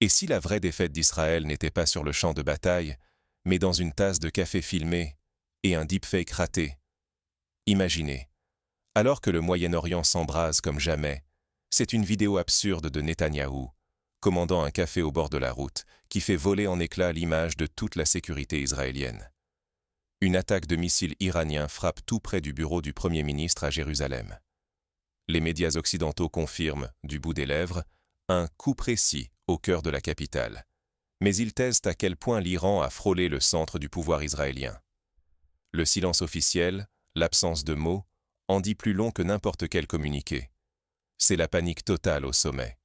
Et si la vraie défaite d'Israël n'était pas sur le champ de bataille, mais dans une tasse de café filmé et un deepfake raté? Imaginez, alors que le Moyen-Orient s'embrase comme jamais, c'est une vidéo absurde de Netanyahou, commandant un café au bord de la route, qui fait voler en éclats l'image de toute la sécurité israélienne. Une attaque de missiles iraniens frappe tout près du bureau du Premier ministre à Jérusalem. Les médias occidentaux confirment, du bout des lèvres, un coup précis au cœur de la capitale. Mais ils taisent à quel point l'Iran a frôlé le centre du pouvoir israélien. Le silence officiel, l'absence de mots, en dit plus long que n'importe quel communiqué. C'est la panique totale au sommet.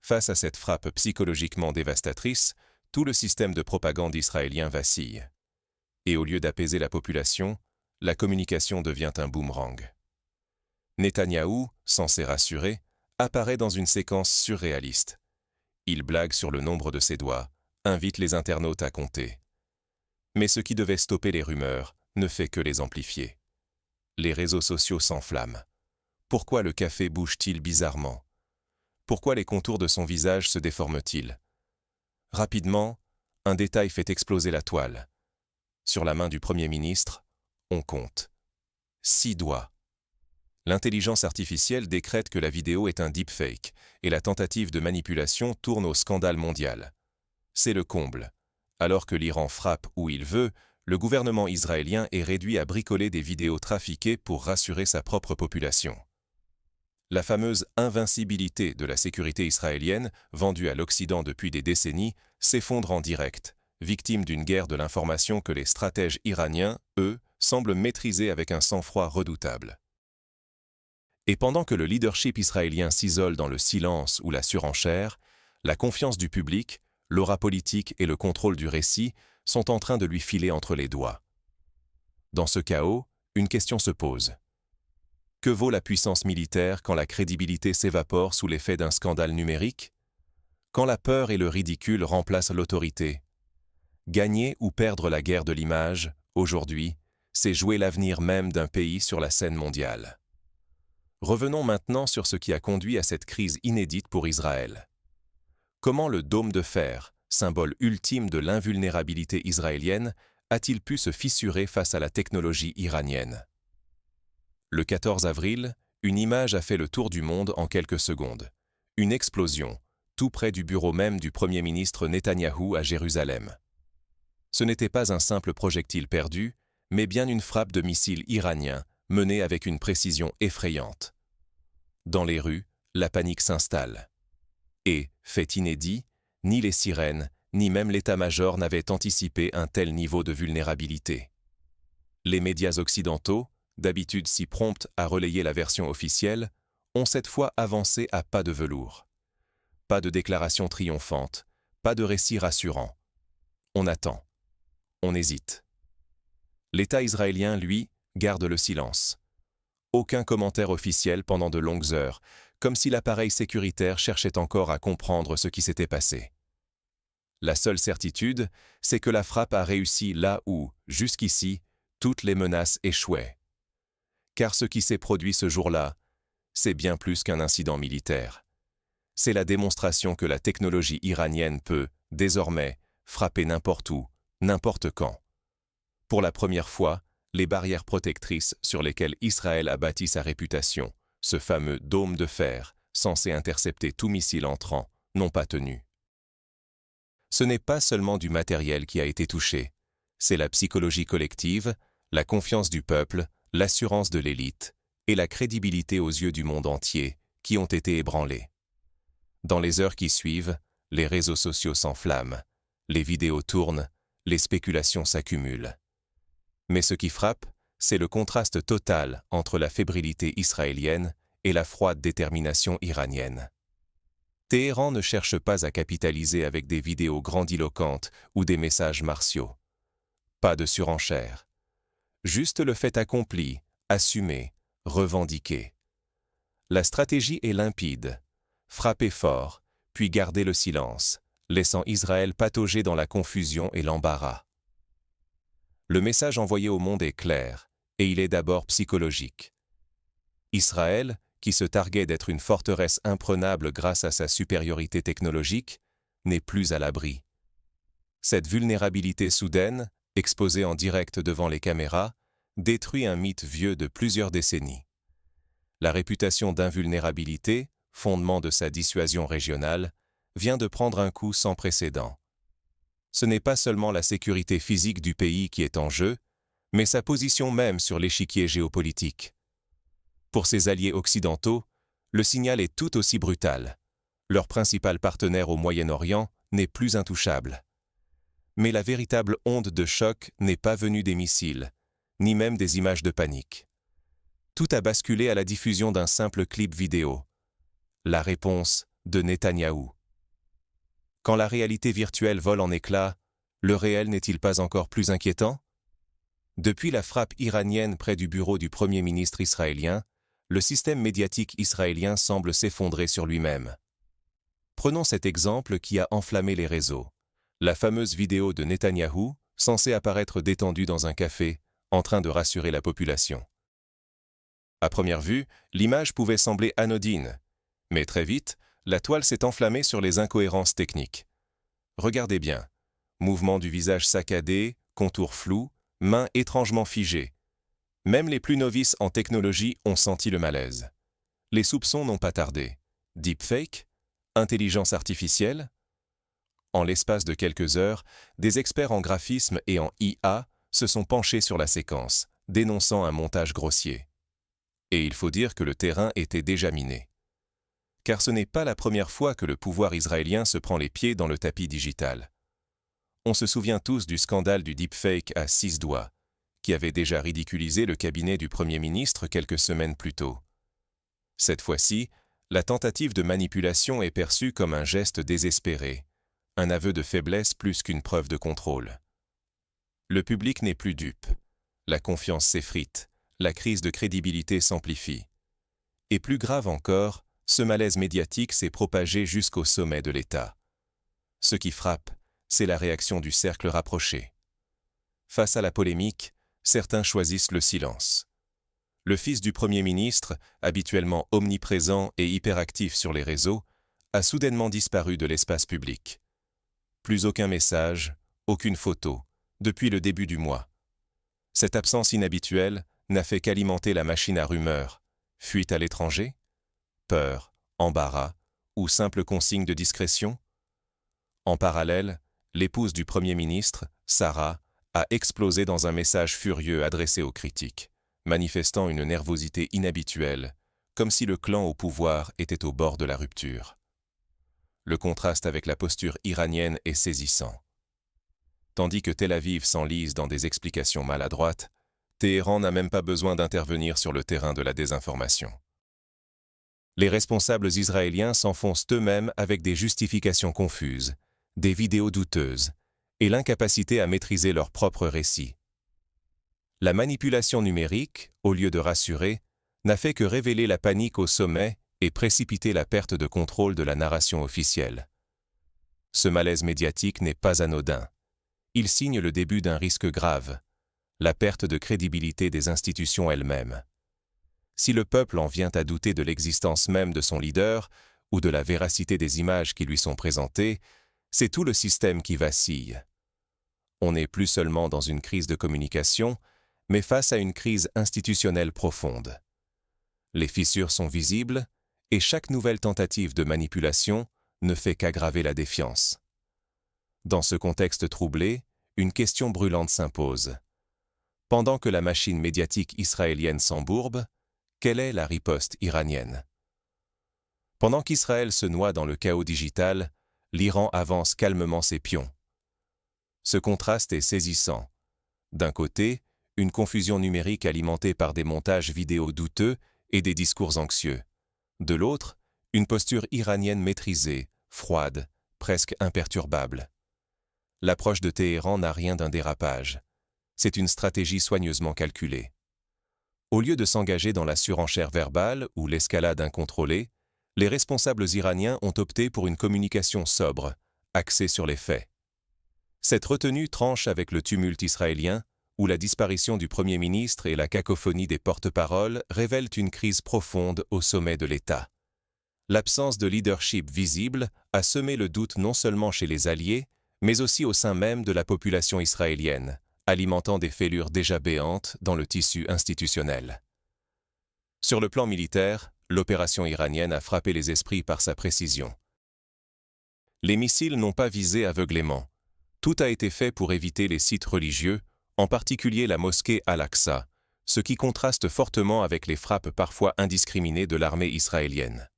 Face à cette frappe psychologiquement dévastatrice, tout le système de propagande israélien vacille. Et au lieu d'apaiser la population, la communication devient un boomerang. Netanyahou, censé rassurer, apparaît dans une séquence surréaliste. Il blague sur le nombre de ses doigts, invite les internautes à compter. Mais ce qui devait stopper les rumeurs ne fait que les amplifier. Les réseaux sociaux s'enflamment. Pourquoi le café bouge-t-il bizarrement? Pourquoi les contours de son visage se déforment-ils? Rapidement, un détail fait exploser la toile. Sur la main du Premier ministre, on compte 6 doigts. L'intelligence artificielle décrète que la vidéo est un deepfake et la tentative de manipulation tourne au scandale mondial. C'est le comble. Alors que l'Iran frappe où il veut, le gouvernement israélien est réduit à bricoler des vidéos trafiquées pour rassurer sa propre population. La fameuse invincibilité de la sécurité israélienne, vendue à l'Occident depuis des décennies, s'effondre en direct, victime d'une guerre de l'information que les stratèges iraniens, eux, semblent maîtriser avec un sang-froid redoutable. Et pendant que le leadership israélien s'isole dans le silence ou la surenchère, la confiance du public, l'aura politique et le contrôle du récit sont en train de lui filer entre les doigts. Dans ce chaos, une question se pose. Que vaut la puissance militaire quand la crédibilité s'évapore sous l'effet d'un scandale numérique? Quand la peur et le ridicule remplacent l'autorité? Gagner ou perdre la guerre de l'image, aujourd'hui, c'est jouer l'avenir même d'un pays sur la scène mondiale. Revenons maintenant sur ce qui a conduit à cette crise inédite pour Israël. Comment le dôme de fer, symbole ultime de l'invulnérabilité israélienne, a-t-il pu se fissurer face à la technologie iranienne? Le 14 avril, une image a fait le tour du monde en quelques secondes. Une explosion, tout près du bureau même du Premier ministre Netanyahou à Jérusalem. Ce n'était pas un simple projectile perdu, mais bien une frappe de missile iranien, menée avec une précision effrayante. Dans les rues, la panique s'installe. Et, fait inédit, ni les sirènes, ni même l'état-major n'avaient anticipé un tel niveau de vulnérabilité. Les médias occidentaux, d'habitude si prompts à relayer la version officielle, ont cette fois avancé à pas de velours. Pas de déclaration triomphante, pas de récit rassurant. On attend. On hésite. L'État israélien, lui, garde le silence. Aucun commentaire officiel pendant de longues heures, comme si l'appareil sécuritaire cherchait encore à comprendre ce qui s'était passé. La seule certitude, c'est que la frappe a réussi là où, jusqu'ici, toutes les menaces échouaient. Car ce qui s'est produit ce jour-là, c'est bien plus qu'un incident militaire. C'est la démonstration que la technologie iranienne peut, désormais, frapper n'importe où, n'importe quand. Pour la première fois, les barrières protectrices sur lesquelles Israël a bâti sa réputation, ce fameux dôme de fer, censé intercepter tout missile entrant, n'ont pas tenu. Ce n'est pas seulement du matériel qui a été touché, c'est la psychologie collective, la confiance du peuple, l'assurance de l'élite et la crédibilité aux yeux du monde entier qui ont été ébranlés. Dans les heures qui suivent, les réseaux sociaux s'enflamment, les vidéos tournent, les spéculations s'accumulent. Mais ce qui frappe, c'est le contraste total entre la fébrilité israélienne et la froide détermination iranienne. Téhéran ne cherche pas à capitaliser avec des vidéos grandiloquentes ou des messages martiaux. Pas de surenchère. Juste le fait accompli, assumé, revendiqué. La stratégie est limpide. Frapper fort, puis garder le silence, laissant Israël patauger dans la confusion et l'embarras. Le message envoyé au monde est clair, et il est d'abord psychologique. Israël, qui se targuait d'être une forteresse imprenable grâce à sa supériorité technologique, n'est plus à l'abri. Cette vulnérabilité soudaine, exposée en direct devant les caméras, détruit un mythe vieux de plusieurs décennies. La réputation d'invulnérabilité, fondement de sa dissuasion régionale, vient de prendre un coup sans précédent. Ce n'est pas seulement la sécurité physique du pays qui est en jeu, mais sa position même sur l'échiquier géopolitique. Pour ses alliés occidentaux, le signal est tout aussi brutal. Leur principal partenaire au Moyen-Orient n'est plus intouchable. Mais la véritable onde de choc n'est pas venue des missiles, ni même des images de panique. Tout a basculé à la diffusion d'un simple clip vidéo. La réponse de Netanyahou. Quand la réalité virtuelle vole en éclats, le réel n'est-il pas encore plus inquiétant? Depuis la frappe iranienne près du bureau du Premier ministre israélien, le système médiatique israélien semble s'effondrer sur lui-même. Prenons cet exemple qui a enflammé les réseaux. La fameuse vidéo de Netanyahou, censée apparaître détendu dans un café, en train de rassurer la population. À première vue, l'image pouvait sembler anodine, mais très vite, la toile s'est enflammée sur les incohérences techniques. Regardez bien. Mouvement du visage saccadé, contours flous, mains étrangement figées. Même les plus novices en technologie ont senti le malaise. Les soupçons n'ont pas tardé. Deepfake? Intelligence artificielle? En l'espace de quelques heures, des experts en graphisme et en IA se sont penchés sur la séquence, dénonçant un montage grossier. Et il faut dire que le terrain était déjà miné. Car ce n'est pas la première fois que le pouvoir israélien se prend les pieds dans le tapis digital. On se souvient tous du scandale du deepfake à 6 doigts, qui avait déjà ridiculisé le cabinet du Premier ministre quelques semaines plus tôt. Cette fois-ci, la tentative de manipulation est perçue comme un geste désespéré, un aveu de faiblesse plus qu'une preuve de contrôle. Le public n'est plus dupe. La confiance s'effrite, la crise de crédibilité s'amplifie. Et plus grave encore, ce malaise médiatique s'est propagé jusqu'au sommet de l'État. Ce qui frappe, c'est la réaction du cercle rapproché. Face à la polémique, certains choisissent le silence. Le fils du Premier ministre, habituellement omniprésent et hyperactif sur les réseaux, a soudainement disparu de l'espace public. Plus aucun message, aucune photo, depuis le début du mois. Cette absence inhabituelle n'a fait qu'alimenter la machine à rumeurs. Fuite à l'étranger? Peur, embarras ou simple consigne de discrétion? En parallèle, l'épouse du Premier ministre, Sarah, a explosé dans un message furieux adressé aux critiques, manifestant une nervosité inhabituelle, comme si le clan au pouvoir était au bord de la rupture. Le contraste avec la posture iranienne est saisissant. Tandis que Tel Aviv s'enlise dans des explications maladroites, Téhéran n'a même pas besoin d'intervenir sur le terrain de la désinformation. Les responsables israéliens s'enfoncent eux-mêmes avec des justifications confuses, des vidéos douteuses, et l'incapacité à maîtriser leur propre récit. La manipulation numérique, au lieu de rassurer, n'a fait que révéler la panique au sommet et précipiter la perte de contrôle de la narration officielle. Ce malaise médiatique n'est pas anodin. Il signe le début d'un risque grave, la perte de crédibilité des institutions elles-mêmes. Si le peuple en vient à douter de l'existence même de son leader ou de la véracité des images qui lui sont présentées, c'est tout le système qui vacille. On n'est plus seulement dans une crise de communication, mais face à une crise institutionnelle profonde. Les fissures sont visibles, et chaque nouvelle tentative de manipulation ne fait qu'aggraver la défiance. Dans ce contexte troublé, une question brûlante s'impose. Pendant que la machine médiatique israélienne s'embourbe, quelle est la riposte iranienne? Pendant qu'Israël se noie dans le chaos digital, l'Iran avance calmement ses pions. Ce contraste est saisissant. D'un côté, une confusion numérique alimentée par des montages vidéo douteux et des discours anxieux. De l'autre, une posture iranienne maîtrisée, froide, presque imperturbable. L'approche de Téhéran n'a rien d'un dérapage. C'est une stratégie soigneusement calculée. Au lieu de s'engager dans la surenchère verbale ou l'escalade incontrôlée, les responsables iraniens ont opté pour une communication sobre, axée sur les faits. Cette retenue tranche avec le tumulte israélien, où la disparition du Premier ministre et la cacophonie des porte-paroles révèlent une crise profonde au sommet de l'État. L'absence de leadership visible a semé le doute non seulement chez les alliés, mais aussi au sein même de la population israélienne, alimentant des fêlures déjà béantes dans le tissu institutionnel. Sur le plan militaire, l'opération iranienne a frappé les esprits par sa précision. Les missiles n'ont pas visé aveuglément. Tout a été fait pour éviter les sites religieux, en particulier la mosquée Al-Aqsa, ce qui contraste fortement avec les frappes parfois indiscriminées de l'armée israélienne.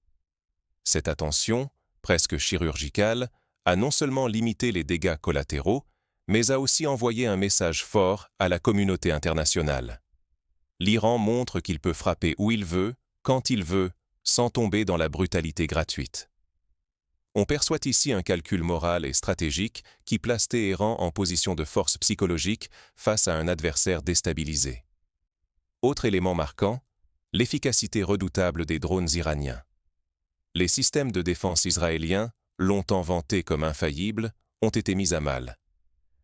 Cette attention, presque chirurgicale, a non seulement limité les dégâts collatéraux, mais a aussi envoyé un message fort à la communauté internationale. L'Iran montre qu'il peut frapper où il veut, quand il veut, sans tomber dans la brutalité gratuite. On perçoit ici un calcul moral et stratégique qui place Téhéran en position de force psychologique face à un adversaire déstabilisé. Autre élément marquant, l'efficacité redoutable des drones iraniens. Les systèmes de défense israéliens, longtemps vantés comme infaillibles, ont été mis à mal.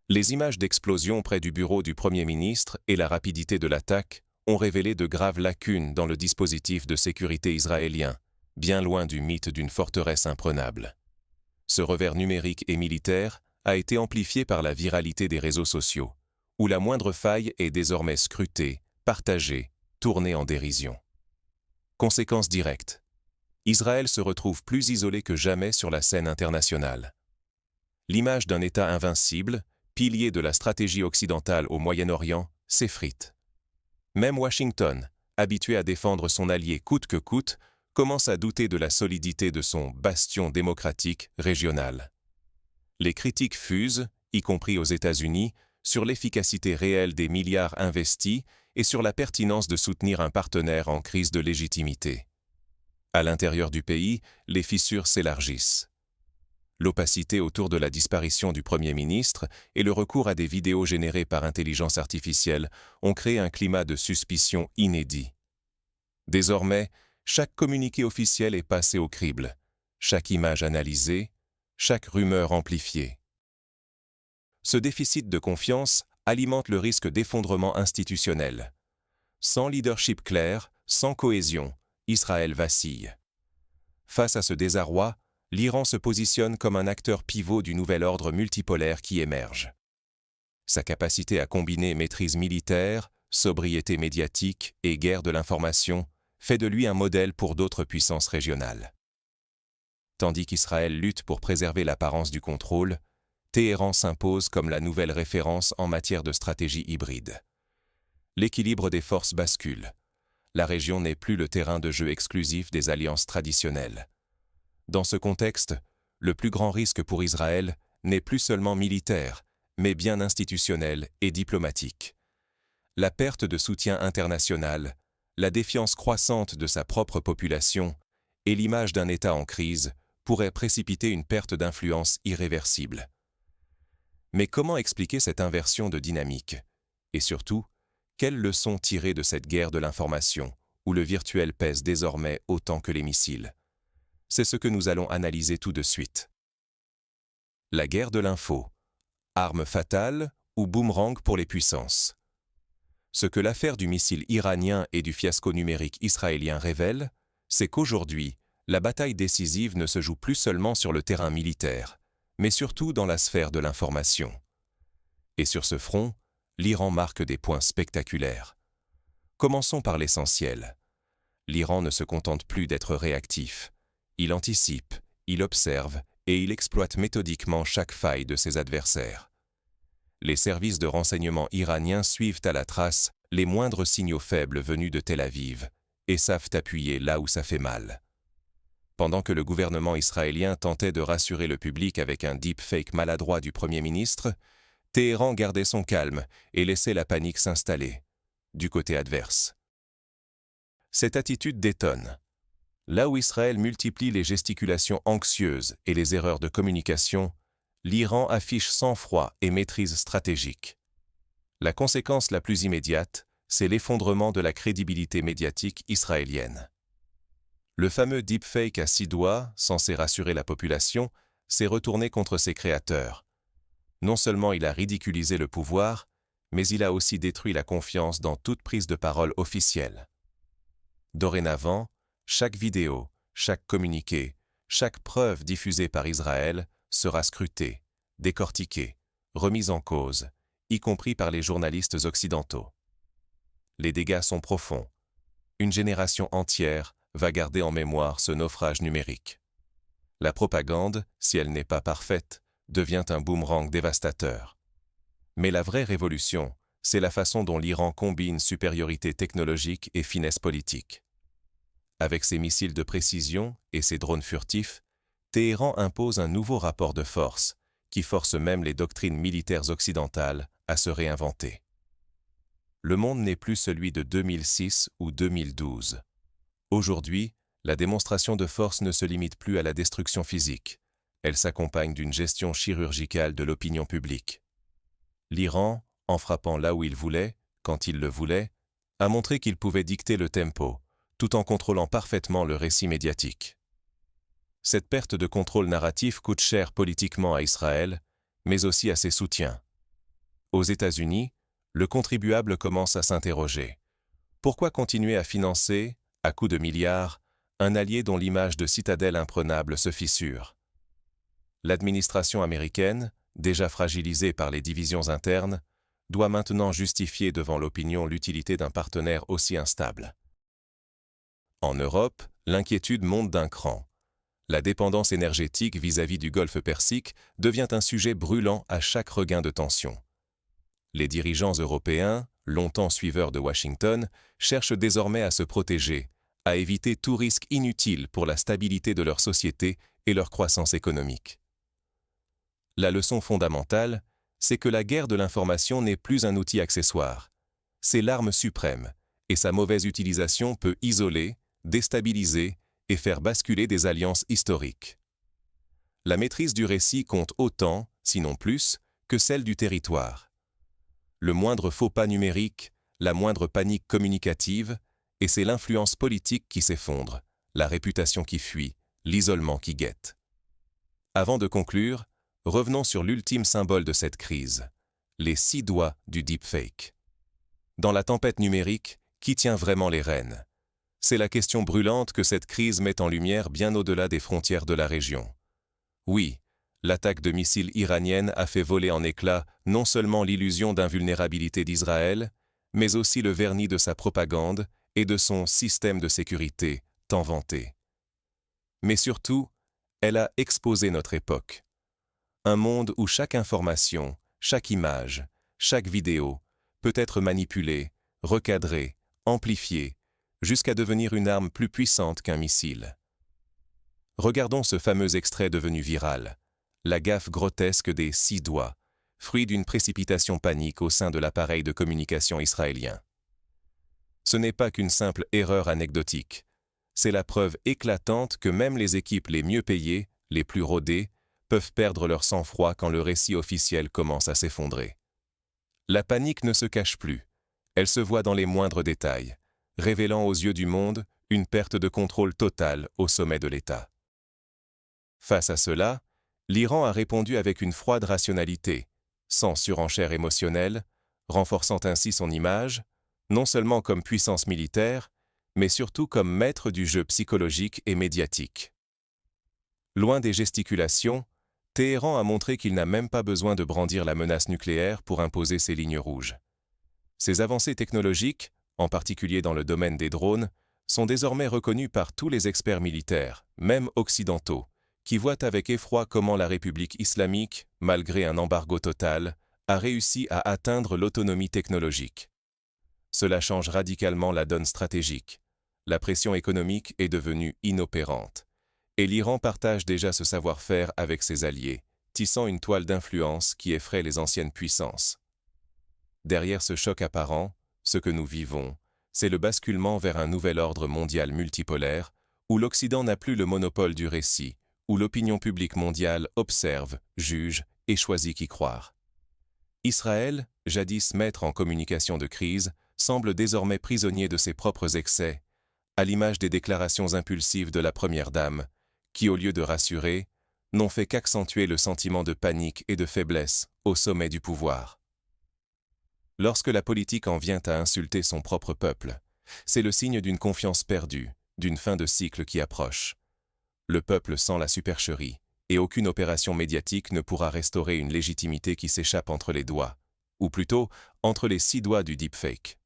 Les images d'explosion près du bureau du Premier ministre et la rapidité de l'attaque ont révélé de graves lacunes dans le dispositif de sécurité israélien, bien loin du mythe d'une forteresse imprenable. Ce revers numérique et militaire a été amplifié par la viralité des réseaux sociaux, où la moindre faille est désormais scrutée, partagée, tournée en dérision. Conséquence directe. Israël se retrouve plus isolé que jamais sur la scène internationale. L'image d'un État invincible, pilier de la stratégie occidentale au Moyen-Orient, s'effrite. Même Washington, habitué à défendre son allié coûte que coûte, commence à douter de la solidité de son bastion démocratique régional. Les critiques fusent, y compris aux États-Unis, sur l'efficacité réelle des milliards investis et sur la pertinence de soutenir un partenaire en crise de légitimité. À l'intérieur du pays, les fissures s'élargissent. L'opacité autour de la disparition du Premier ministre et le recours à des vidéos générées par intelligence artificielle ont créé un climat de suspicion inédit. Désormais, chaque communiqué officiel est passé au crible, chaque image analysée, chaque rumeur amplifiée. Ce déficit de confiance alimente le risque d'effondrement institutionnel. Sans leadership clair, sans cohésion, Israël vacille. Face à ce désarroi, l'Iran se positionne comme un acteur pivot du nouvel ordre multipolaire qui émerge. Sa capacité à combiner maîtrise militaire, sobriété médiatique et guerre de l'information fait de lui un modèle pour d'autres puissances régionales. Tandis qu'Israël lutte pour préserver l'apparence du contrôle, Téhéran s'impose comme la nouvelle référence en matière de stratégie hybride. L'équilibre des forces bascule. La région n'est plus le terrain de jeu exclusif des alliances traditionnelles. Dans ce contexte, le plus grand risque pour Israël n'est plus seulement militaire, mais bien institutionnel et diplomatique. La perte de soutien international, la défiance croissante de sa propre population et l'image d'un État en crise pourraient précipiter une perte d'influence irréversible. Mais comment expliquer cette inversion de dynamique? Et surtout, quelles leçons tirer de cette guerre de l'information, où le virtuel pèse désormais autant que les missiles? C'est ce que nous allons analyser tout de suite. La guerre de l'info. Arme fatale ou boomerang pour les puissances? Ce que l'affaire du missile iranien et du fiasco numérique israélien révèle, c'est qu'aujourd'hui, la bataille décisive ne se joue plus seulement sur le terrain militaire, mais surtout dans la sphère de l'information. Et sur ce front, l'Iran marque des points spectaculaires. Commençons par l'essentiel. L'Iran ne se contente plus d'être réactif. Il anticipe, il observe et il exploite méthodiquement chaque faille de ses adversaires. Les services de renseignement iraniens suivent à la trace les moindres signaux faibles venus de Tel Aviv et savent appuyer là où ça fait mal. Pendant que le gouvernement israélien tentait de rassurer le public avec un deepfake maladroit du Premier ministre, Téhéran gardait son calme et laissait la panique s'installer, du côté adverse. Cette attitude détonne. Là où Israël multiplie les gesticulations anxieuses et les erreurs de communication, l'Iran affiche sang-froid et maîtrise stratégique. La conséquence la plus immédiate, c'est l'effondrement de la crédibilité médiatique israélienne. Le fameux deepfake à 6 doigts, censé rassurer la population, s'est retourné contre ses créateurs. Non seulement il a ridiculisé le pouvoir, mais il a aussi détruit la confiance dans toute prise de parole officielle. Dorénavant, chaque vidéo, chaque communiqué, chaque preuve diffusée par Israël sera scrutée, décortiquée, remise en cause, y compris par les journalistes occidentaux. Les dégâts sont profonds. Une génération entière va garder en mémoire ce naufrage numérique. La propagande, si elle n'est pas parfaite, devient un boomerang dévastateur. Mais la vraie révolution, c'est la façon dont l'Iran combine supériorité technologique et finesse politique. Avec ses missiles de précision et ses drones furtifs, Téhéran impose un nouveau rapport de force, qui force même les doctrines militaires occidentales à se réinventer. Le monde n'est plus celui de 2006 ou 2012. Aujourd'hui, la démonstration de force ne se limite plus à la destruction physique. Elle s'accompagne d'une gestion chirurgicale de l'opinion publique. L'Iran, en frappant là où il voulait, quand il le voulait, a montré qu'il pouvait dicter le tempo, tout en contrôlant parfaitement le récit médiatique. Cette perte de contrôle narratif coûte cher politiquement à Israël, mais aussi à ses soutiens. Aux États-Unis, le contribuable commence à s'interroger. Pourquoi continuer à financer, à coups de milliards, un allié dont l'image de citadelle imprenable se fissure? L'administration américaine, déjà fragilisée par les divisions internes, doit maintenant justifier devant l'opinion l'utilité d'un partenaire aussi instable. En Europe, l'inquiétude monte d'un cran. La dépendance énergétique vis-à-vis du Golfe Persique devient un sujet brûlant à chaque regain de tension. Les dirigeants européens, longtemps suiveurs de Washington, cherchent désormais à se protéger, à éviter tout risque inutile pour la stabilité de leur société et leur croissance économique. La leçon fondamentale, c'est que la guerre de l'information n'est plus un outil accessoire. C'est l'arme suprême, et sa mauvaise utilisation peut isoler, déstabiliser et faire basculer des alliances historiques. La maîtrise du récit compte autant, sinon plus, que celle du territoire. Le moindre faux pas numérique, la moindre panique communicative, et c'est l'influence politique qui s'effondre, la réputation qui fuit, l'isolement qui guette. Avant de conclure, revenons sur l'ultime symbole de cette crise, les 6 doigts du deepfake. Dans la tempête numérique, qui tient vraiment les rênes? C'est la question brûlante que cette crise met en lumière bien au-delà des frontières de la région. Oui, l'attaque de missiles iranienne a fait voler en éclats non seulement l'illusion d'invulnérabilité d'Israël, mais aussi le vernis de sa propagande et de son système de sécurité, tant vanté. Mais surtout, elle a exposé notre époque. Un monde où chaque information, chaque image, chaque vidéo peut être manipulée, recadrée, amplifiée, jusqu'à devenir une arme plus puissante qu'un missile. Regardons ce fameux extrait devenu viral, la gaffe grotesque des 6 doigts, fruit d'une précipitation panique au sein de l'appareil de communication israélien. Ce n'est pas qu'une simple erreur anecdotique, c'est la preuve éclatante que même les équipes les mieux payées, les plus rodées, peuvent perdre leur sang-froid quand le récit officiel commence à s'effondrer. La panique ne se cache plus, elle se voit dans les moindres détails, révélant aux yeux du monde une perte de contrôle totale au sommet de l'État. Face à cela, l'Iran a répondu avec une froide rationalité, sans surenchère émotionnelle, renforçant ainsi son image, non seulement comme puissance militaire, mais surtout comme maître du jeu psychologique et médiatique. Loin des gesticulations, Téhéran a montré qu'il n'a même pas besoin de brandir la menace nucléaire pour imposer ses lignes rouges. Ces avancées technologiques, en particulier dans le domaine des drones, sont désormais reconnues par tous les experts militaires, même occidentaux, qui voient avec effroi comment la République islamique, malgré un embargo total, a réussi à atteindre l'autonomie technologique. Cela change radicalement la donne stratégique. La pression économique est devenue inopérante. Et l'Iran partage déjà ce savoir-faire avec ses alliés, tissant une toile d'influence qui effraie les anciennes puissances. Derrière ce choc apparent, ce que nous vivons, c'est le basculement vers un nouvel ordre mondial multipolaire, où l'Occident n'a plus le monopole du récit, où l'opinion publique mondiale observe, juge et choisit qui croire. Israël, jadis maître en communication de crise, semble désormais prisonnier de ses propres excès, à l'image des déclarations impulsives de la Première Dame, qui, au lieu de rassurer, n'ont fait qu'accentuer le sentiment de panique et de faiblesse au sommet du pouvoir. Lorsque la politique en vient à insulter son propre peuple, c'est le signe d'une confiance perdue, d'une fin de cycle qui approche, le peuple sans la supercherie, et aucune opération médiatique ne pourra restaurer une légitimité qui s'échappe entre les doigts, ou plutôt entre les 6 doigts du deepfake.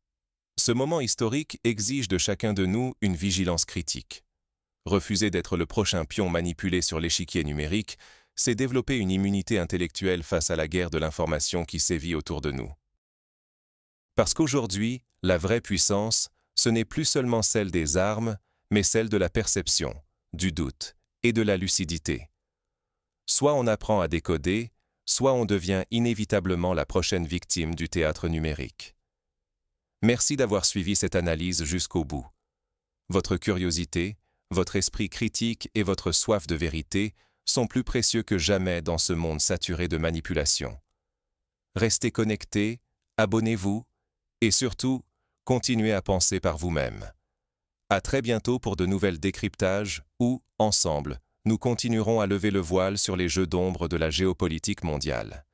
Ce moment historique exige de chacun de nous une vigilance critique. Refuser d'être le prochain pion manipulé sur l'échiquier numérique, c'est développer une immunité intellectuelle face à la guerre de l'information qui sévit autour de nous. Parce qu'aujourd'hui, la vraie puissance, ce n'est plus seulement celle des armes, mais celle de la perception, du doute et de la lucidité. Soit on apprend à décoder, soit on devient inévitablement la prochaine victime du théâtre numérique. Merci d'avoir suivi cette analyse jusqu'au bout. Votre curiosité, votre esprit critique et votre soif de vérité sont plus précieux que jamais dans ce monde saturé de manipulation. Restez connectés, abonnez-vous et surtout, continuez à penser par vous-même. À très bientôt pour de nouvelles décryptages où, ensemble, nous continuerons à lever le voile sur les jeux d'ombre de la géopolitique mondiale.